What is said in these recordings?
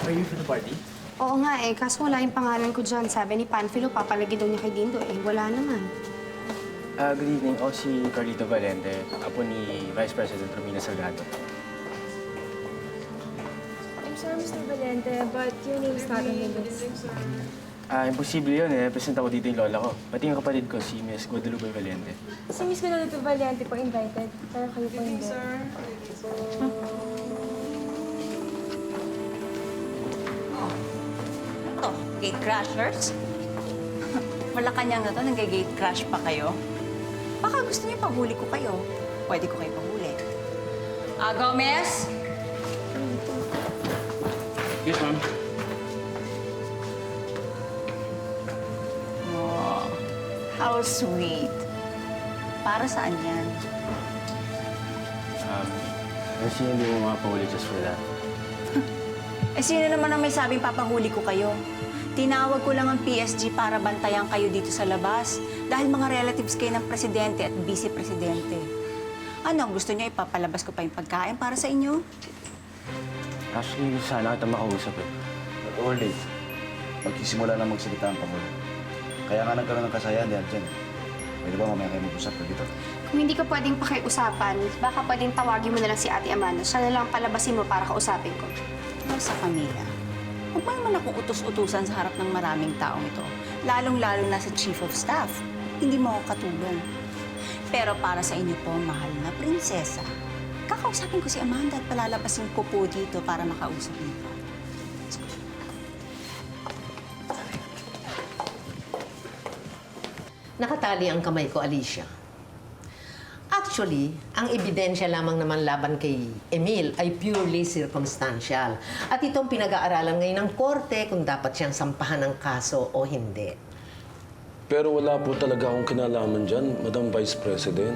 Are you for the party? Oo nga eh, kaso wala yung pangalan ko dyan. Sabi ni Panfilo, papalagay daw niya kay Dindo eh. Wala naman. Good evening. Ako si Carlito Valente, apo ni Vice President Romina Salgado. I'm sorry, Mr. Valente, but your name is not on the list. Imposible yun eh. Present ako dito yung lola ko. Pati yung kapatid ko, si Miss Guadalupe Valente. Si Miss Guadalupe Valente po invited, pero kayo po hindi. Ito, gate crashers? Malacanang na to, nag-gate crash pa kayo? Baka gusto niyo pahuli ko kayo. Pwede ko kayo pahuli. Gomez? Yes, ma'am. Oh, how sweet. Para saan yan? Kasi hindi mo mapahuli just for that. Eh, sino naman ang may sabing papahuli ko kayo? Tinawag ko lang ang PSG para bantayan kayo dito sa labas dahil mga relatives kayo ng presidente at vice-presidente. Ano, gusto niyo ipapalabas ko pa yung pagkain para sa inyo? Actually, sana kita makausap eh. But only, magsisimula na magsalita ang Pangulo. Kaya nga nagkaroon ng kasayahan dyan. Pwede ba mamaya kayo mag-usap ko dito? Kung hindi ka pwedeng pakiusapan, baka pwedeng tawagin mo na lang si Ate Amanda. Siya na lang palabasin mo para kausapin ko. Ano sa Camila? Huwag mo naman akong utos-utusan sa harap ng maraming taong ito. Lalong-lalo na sa Chief of Staff. Hindi mo ako katulong. Pero para sa inyo po, mahal na prinsesa, kakausapin ko si Amanda at palalabasin ko po dito para makausap niyo po. Nakatali ang kamay ko, Alicia. Actually, ang ebidensya lamang naman laban kay Emil ay purely circumstantial. At itong pinag-aaralan ngayon ng korte kung dapat siyang sampahan ng kaso o hindi. Pero wala po talaga akong kinalaman dyan, Madam Vice President.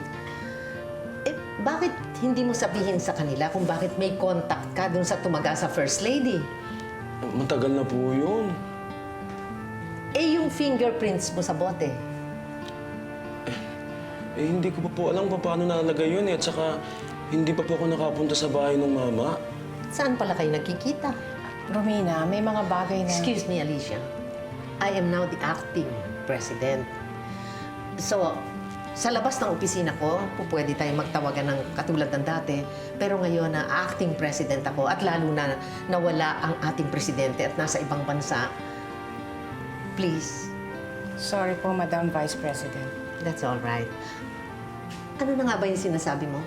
Eh, bakit hindi mo sabihin sa kanila kung bakit may contact ka dun sa tumaga sa First Lady? Matagal na po yun. Eh, yung fingerprints mo sa bote. Eh, hindi ko pa po alam kung paano nalagay yun eh. At saka, hindi pa po ako nakapunta sa bahay ng mama. Saan pala kayo nagkikita? Romina, may mga bagay na... Excuse me, Alicia. I am now the acting president. So, sa labas ng opisina ko, pwede tayong magtawagan ng katulad ng dati. Pero ngayon na acting president ako at lalo na nawala ang ating presidente at nasa ibang bansa, please, Sorry po, Madam Vice President. that's all right. Ano na nga ba yung sinasabi mo?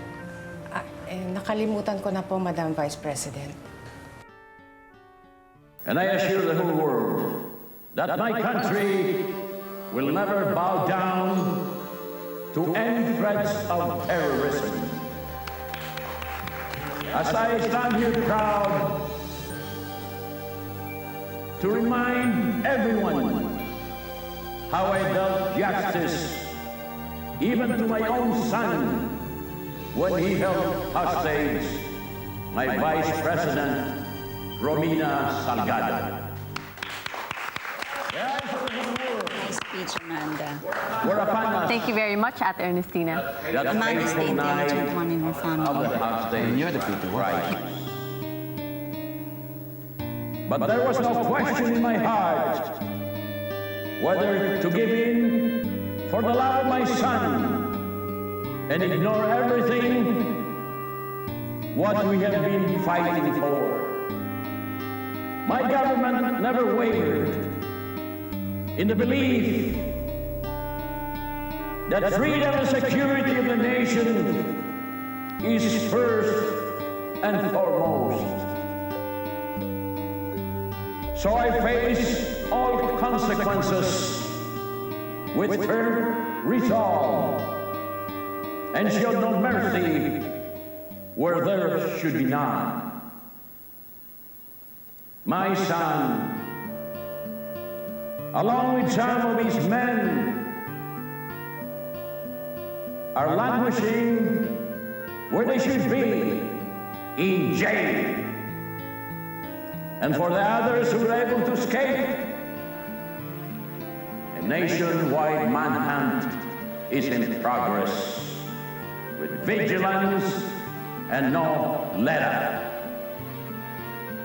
Nakalimutan ko na po, Madam Vice President. And I assure the whole world that my country will never bow down to any threats of terrorism. As I stand here proud to remind everyone how I dealt justice even to my own son when he held hostage my Vice President, Romina Salgado. Nice speech, Amanda. Whereupon us Thank you very much, Ate Ernestina. that Amanda fateful stayed the night intelligent one in her of family. the hostage You're the people, crisis. But there was no question in my heart whether to give in for the love of my son and ignore everything what we have been fighting for. My government never wavered in the belief that freedom and security of the nation is first and foremost. So I face all consequences with firm resolve and show no mercy where there should be none. My son, along with some of his men, are languishing where they should be, in jail. And for the others who were able to escape, a nationwide manhunt is in progress with vigilance and no let-up.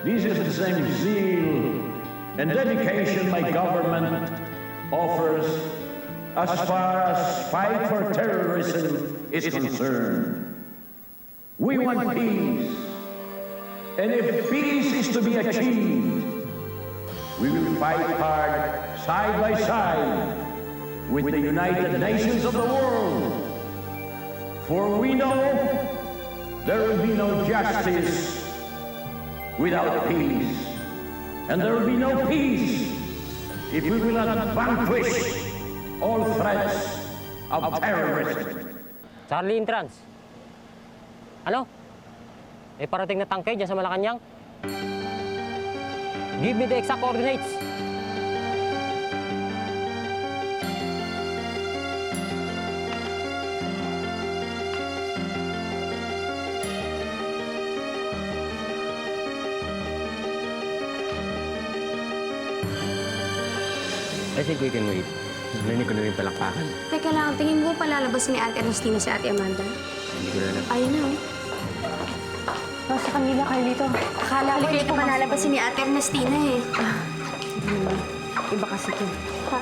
this is the same zeal and dedication my government offers as far as fight for terrorism is concerned. We want peace, and if peace is to be achieved, we will fight hard side by side with the United Nations of the world. For we know there will be no justice without peace, and there will be no peace if we will not vanquish all threats of terrorism. Charlie Entrance. Ano? May parating na tangke dyan sa Malacanang? Give me the exact coordinates. I think we can wait. Narinig ko na rin palakpakan. Teka lang, tingin mo palalabasin ni Ate Ernestina si Ate Amanda? Hindi ko na alam. Ayun na, oh. Sa Camila, Carlito. Akala ko hindi pa lalabasin ni Ate Ernestina eh. Iba kasi ito. Ha?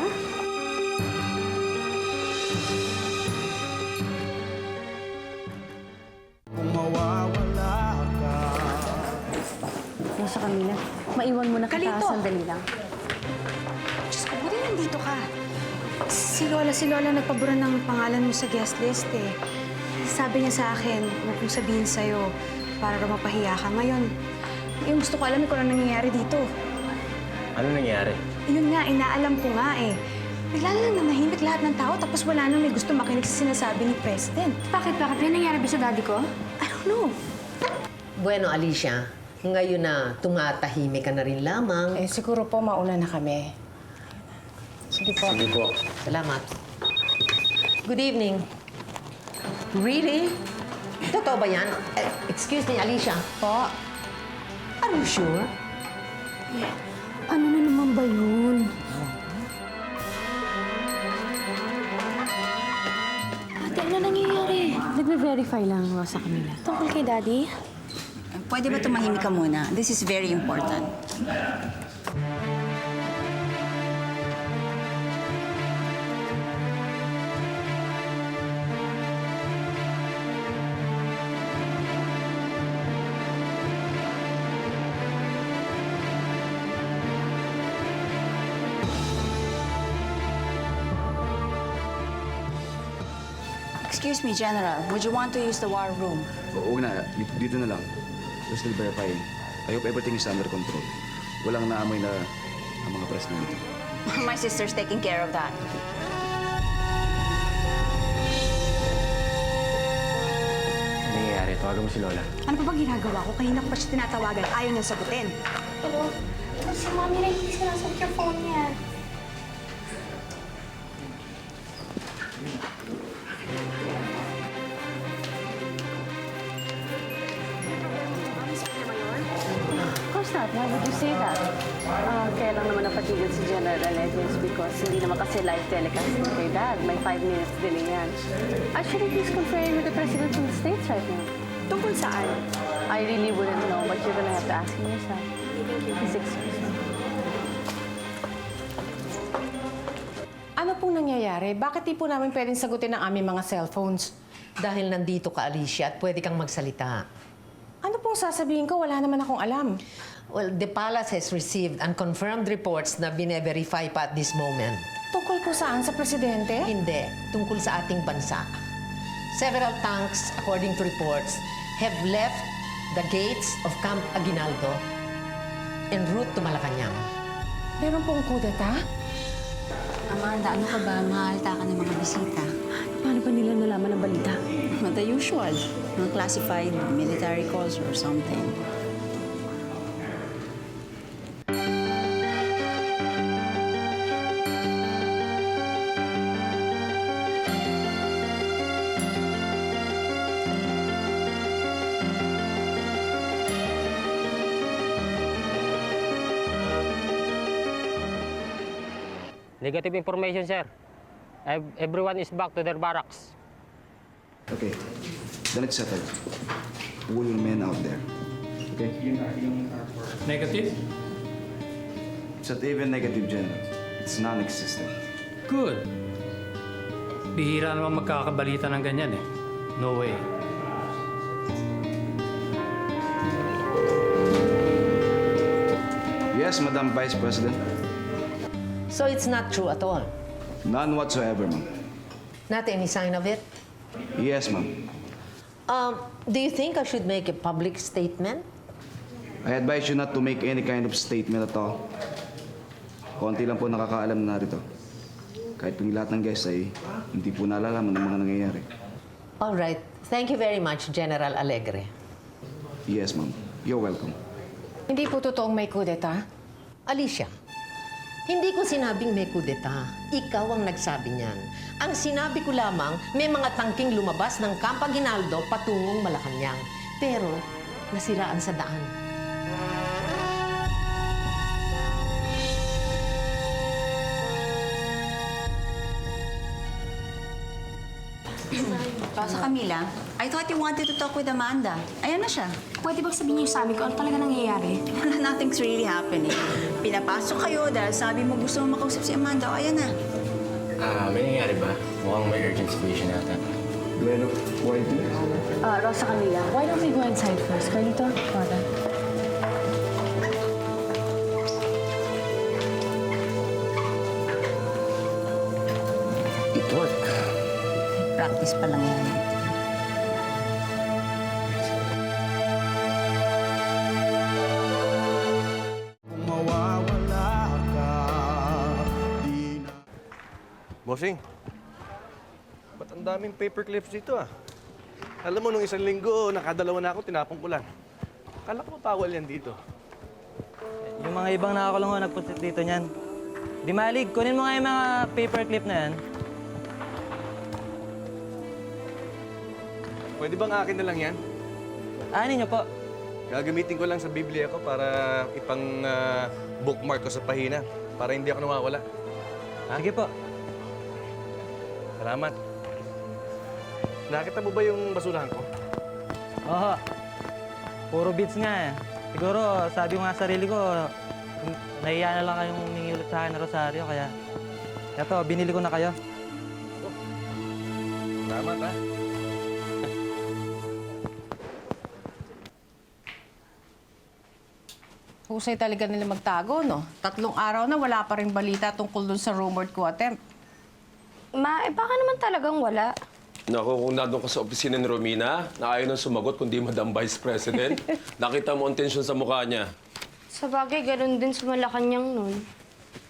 Sa Camila, maiwan mo na kita. Carlito! Sandali lang. Diyos ko, buti nandito ka. Si Lola nagpabura ng pangalan mo sa guest list eh. Sabi niya sa akin, huwag kong sabihin sa'yo para daw mapahiya ka. Ngayon, yung gusto ko alam kung ano nangyayari dito. Ano nangyari? Yun nga, inaalam ko nga eh. Bigla lang nanahimik lahat ng tao tapos wala nang may gusto makinig sa sinasabi ni President. Bakit? May nangyari ba sa daddy ko? I don't know. Bueno, Alicia, ngayon na tumatahimik ka na rin lamang. Eh, siguro po mauna na kami. Sige po. Sige po. Salamat. Good evening. Really? Totoo ba yan? Excuse me, Alicia. Po. Are you sure? Ano na naman ba yun? Ate, ano nangyayari? Nagbe-verify lang, Rosa Camila. Tungkol kay daddy? Pwede ba tumahimik ka muna? This is very important. Excuse me, General. Would you want to use the war room? Huwag na, dito na lang. We're still verifying. I hope everything is under control. Walang naamoy na ang mga press na dito. My sister's taking care of that. Ano nangyayari? Tawagan mo si Lola. Ano pa bang ginagawa ko? Kanina ko pa siya tinatawagan. Ayaw niyang sagutin. Pero, si Mami na hindi sinasagot yung phone niya. Of course not. Why would you say that? Kaya lang naman napatigil si General Alejos because hindi naman kasi live telecast ng kay Dad. May 5 minutes delay yan. Actually, he's conferring with the presidents of the states right now. Tungkol saan? I really wouldn't know, but you're gonna have to ask him yourself. He's excused. Ano pong nangyayari? Bakit di po namin pwedeng sagutin ang aming mga cellphones? Dahil nandito ka, Alicia, at pwede kang magsalita. Ano pong sasabihin ko? Wala naman akong alam. Well, the palace has received unconfirmed reports na bine-verify pa at this moment. Tungkol po saan? Sa presidente? Hindi, tungkol sa ating bansa. Several tanks, according to reports, have left the gates of Camp Aguinaldo en route to Malacanang. Meron pong kudeta? Amanda, ano ka ba? Mahalta ka ng mga bisita. Paano pa nila nalaman ang balita? The usual. Mga classified military calls or something. Negative information, sir. Everyone is back to their barracks. Okay, then it's settled. Who will remain out there? Okay? Negative? It's not even negative, General. It's non-existent. Good. Bihira naman magkakabalita ng ganyan eh. No way. Yes, Madam Vice President. So it's not true at all? None whatsoever, ma'am. Not any sign of it? Yes, ma'am. Do you think I should make a public statement? I advise you not to make any kind of statement at all. Konti lang po nakakaalam na rito. Kahit pong lahat ng guests ay hindi po nalalaman ng mga nangyayari. All right. Thank you very much, General Alegre. Yes, ma'am. You're welcome. Hindi po totoong may kudeta. Alicia, hindi ko sinabing may kudeta. Ikaw ang nagsabi niyan. Ang sinabi ko lamang, may mga tangking lumabas ng Camp Aguinaldo patungong Malacanang. Pero, nasiraan sa daan. Rosa Camila, I thought you wanted to talk with Amanda. Ayan na siya. Pwede bang sabihin niyo sa amin kung ano talaga nangyayari? Nothing's really happening. Pinapasok kayo dahil sabi mo gusto mo makausap si Amanda. O, ayan na. May nangyayari ba? Mukhang may urgent situation yata. Rosa Camila, why don't we go inside first? Carlito, Father. It worked. Practice pa lang yan. Bossing, ba't ang daming paper clips dito ah? Alam mo, nung isang linggo, nakadalawa na ako, tinapong ko lang. Akala ko bawal yan dito. Yung mga ibang nakakulong ko, nagpunsit dito niyan. Di malig, kunin mo nga yung mga paper clip na yan. Pwede bang akin na lang yan? Ano niyo po? Gagamitin ko lang sa Biblia ko para ipang bookmark ko sa pahina. Para hindi ako nawawala. Sige po. Salamat. Nakita mo ba yung basurahan ko? Oo. Puro beads nga eh. Siguro, sabi ko nga sa sarili ko, nahiya na lang kayong humingi ulit sa akin ng rosaryo, kaya... Eto, binili ko na kayo. Salamat ha. Husay talaga nila magtago, no? 3 araw na wala pa rin balita tungkol dun sa rumored coup attempt. Ma, baka naman talagang wala. Naku, kung nandun ka sa opisina ni Romina, na ayaw nang sumagot kundi Madam Vice President, nakita mo ang tensyon sa mukha niya. Sa bagay, ganun din sa Malacanang nun.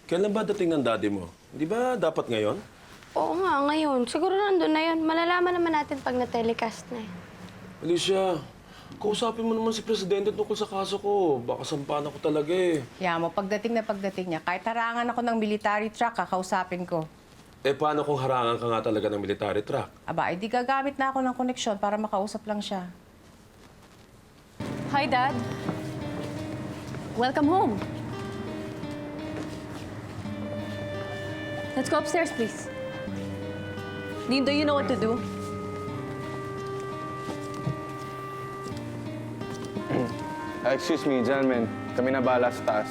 Kailan ba dating ng daddy mo? Di ba dapat ngayon? Oo nga, ngayon. Siguro nandun na yun. Malalaman naman natin pag na-telecast na eh. Alicia, kausapin mo naman si Presidente tungkol sa kaso ko. Baka sampahan ako talaga eh. Kaya mo, pagdating niya, kahit harangan ako ng military truck, kakausapin ko. Eh, paano kung harangan ka nga talaga ng military truck? Aba, edi gagamit na ako ng koneksyon para makausap lang siya. Hi, Dad. Welcome home. Let's go upstairs, please. Lindo, you know what to do? Excuse me, gentlemen. Kami na bahala sa taas.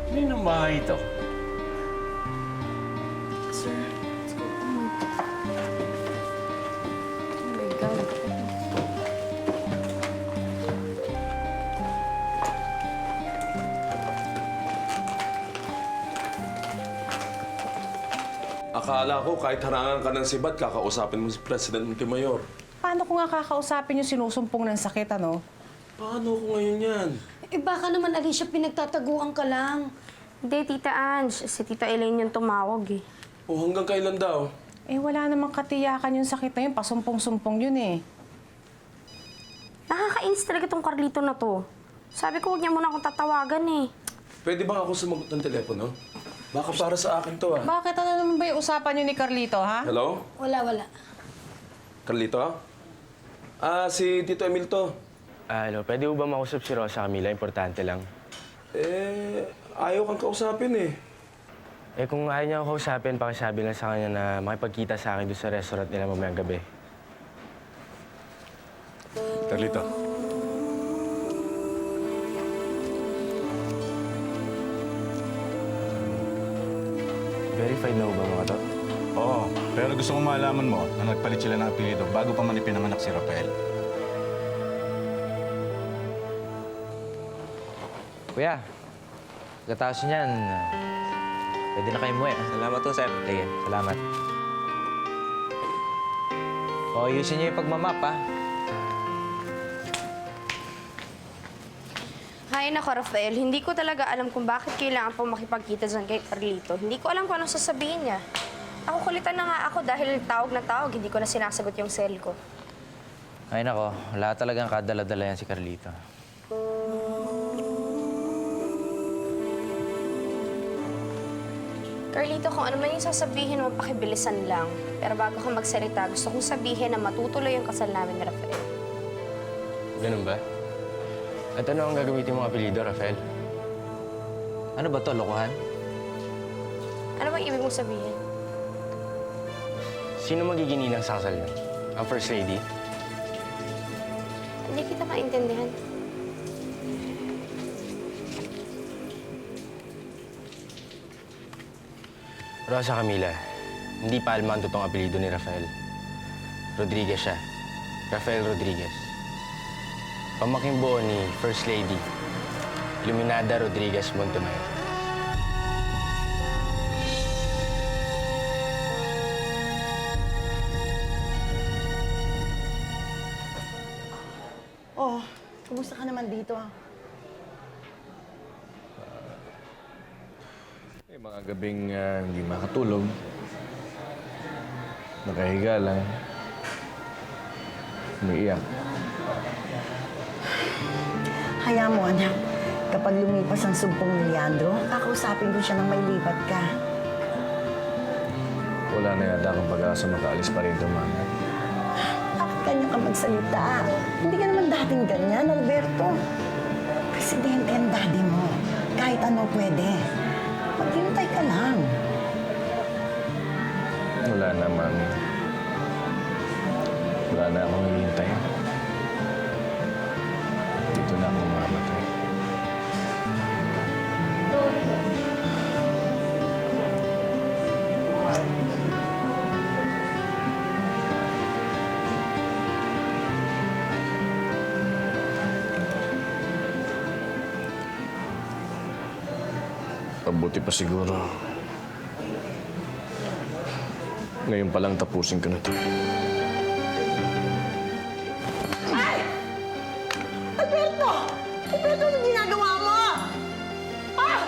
Ninong bahay ito? Sir, let's go. Oh my God. Akala ko kahit harangan ka ng sibat, kakausapin mo si President Montemayor. Paano ko nga kakausapin yung sinusumpong ng sakit, ano? Paano ko ngayon yan? Eh baka naman, Alicia, pinagtataguan ka lang. Hindi, Tita Ange. Si Tita Elaine yung tumawag eh. O hanggang kailan daw? Eh, wala namang katiyakan yung sakit na yun. Pasumpong-sumpong yun eh. Nakakainis talaga tong Carlito na to. Sabi ko, huwag niya muna akong tatawagan eh. Pwede ba ako sumagot ng telepono? Baka para sa akin to ah. Bakit ano naman ba yung usapan niyo ni Carlito, ha? Wala. Carlito? Si Tito Emil to. Ano, pwede mo ba makusap si Rosa Camila? Importante lang. Ayaw kang kausapin eh. Kung ayaw niya ako kausapin, pakisabi lang sa kanya na makipagkita sa akin doon sa restaurant nila mamayang gabi. Carlito. Verified na ba mga to? Oo, pero gusto kong malaman mo na nagpalit sila ng apelido bago pa man ipinanganak si Rafael. Kuya, pagkatapos niyan, pwede na kayo umuwi. Salamat po, sir. Sige, salamat. O, ayusin niyo yung pagmamap, ha? Hay nako, Rafael, hindi ko talaga alam kung bakit kailangan pong makipagkita dyan kay Carlito. Hindi ko alam kung anong sasabihin niya. Ako kulitan na nga ako dahil tawag na tawag, hindi ko na sinasagot yung cell ko. Ay, nako. Wala talagang kadala-dala yan si Carlito. Carlito, kung ano man yung sasabihin mo, pakibilisan lang. Pero bago ka magsalita, gusto kong sabihin na matutuloy yung kasal namin ni Rafael. Ganun ba? At ano ang gagamitin mong apelido, Rafael? Ano ba to, lokohan? Ano bang ibig mong sabihin? Sino magiging ninang sa kasal niyo? Ang First Lady? Hindi kita maintindihan. Rosa Camila, hindi pa Alma ang totoong apelido ni Rafael. Rodriguez siya. Rafael Rodriguez. Pamaking buo ni First Lady, Iluminada Rodriguez Montemayor. Oh, kumusta ka naman dito? Mga gabing hindi makatulog. Nakahiga lang. Umiiyak. Hayaan mo, anak. Kapag lumipas ang sumpong ni Leandro, kakausapin ko siya nang may lipat ka. Wala na yata akong pag-asa makaalis pa rito, Mama. Bakit ganyan ka magsalita? Hindi ka naman dating ganyan, Alberto. Presidente ang daddy mo. Kahit ano pwede. Maghintay ka lang. Wala na, Mami. Wala na akong hihintay. Dito na ako mamatay. Mabuti pa siguro. Ngayon pa lang tapusin ko na to. Ay! Alberto! Alberto, ano ginagawa mo? Ah!